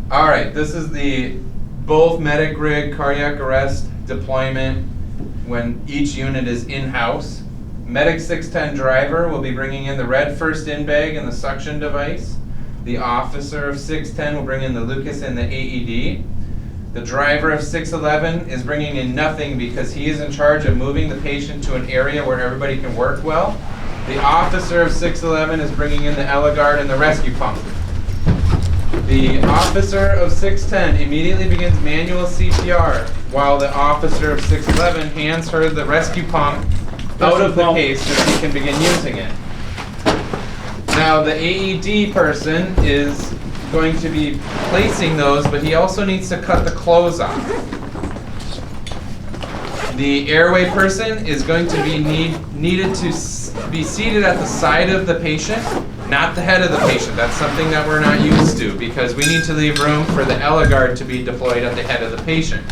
All right, this is the both medic rig cardiac arrest deployment when each unit is in-house. Medic 610 driver will be bringing in the red first in bag and the suction device. The officer of 610 will bring in the Lucas and the AED. The driver of 611 is bringing in nothing because he is in charge of moving the patient to an area where everybody can work well. The officer of 611 is bringing in the EleGARD and the rescue pump. The officer of 610 immediately begins manual CPR while the officer of 611 hands her the rescue pump out of the case so she can begin using it. Now the AED person is going to be placing those, but he also needs to cut the clothes off. The airway person is going to be needed to be seated at the side of the patient, not the head of the patient. That's something that we're not used to because we need to leave room for the EleGARD to be deployed at the head of the patient.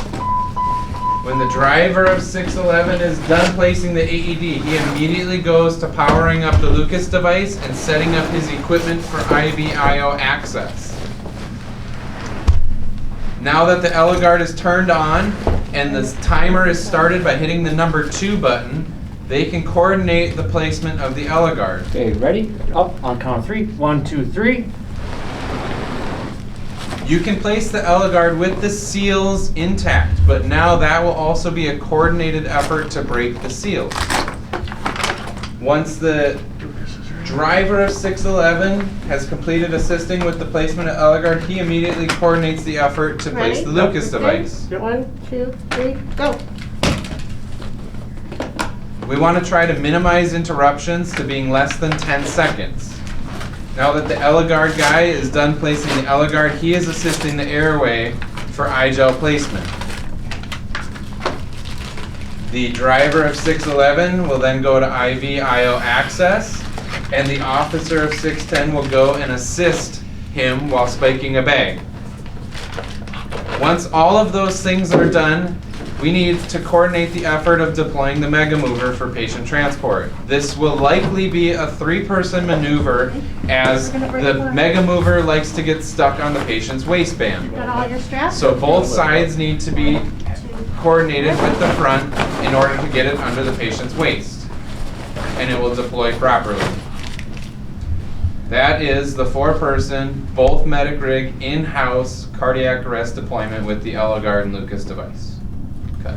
When the driver of 611 is done placing the AED, he immediately goes to powering up the Lucas device and setting up his equipment for IV/IO access. Now that the EleGARD is turned on and the timer is started by hitting the number 2 button, they can coordinate the placement of the EleGARD. Okay, ready? Up on count of 3. 1, 2, 3. You can place the EleGARD with the seals intact, but now that will also be a coordinated effort to break the seals. Once the driver of 611 has completed assisting with the placement of EleGARD, he immediately coordinates the effort to place the Lucas device. 1, 2, 3, go. We want to try to minimize interruptions to being less than 10 seconds. Now that the EleGARD guy is done placing the EleGARD, he is assisting the airway for iGel placement. The driver of 611 will then go to IV/IO access, and the officer of 610 will go and assist him while spiking a bag. Once all of those things are done, we need to coordinate the effort of deploying the Mega Mover for patient transport. This will likely be a 3-person maneuver as the Mega Mover likes to get stuck on the patient's waistband. Got all your straps? So both sides need to be coordinated with the front in order to get it under the patient's waist, and it will deploy properly. That is the 4-person, both medic rig, in-house cardiac arrest deployment with the EleGARD and Lucas device. Okay.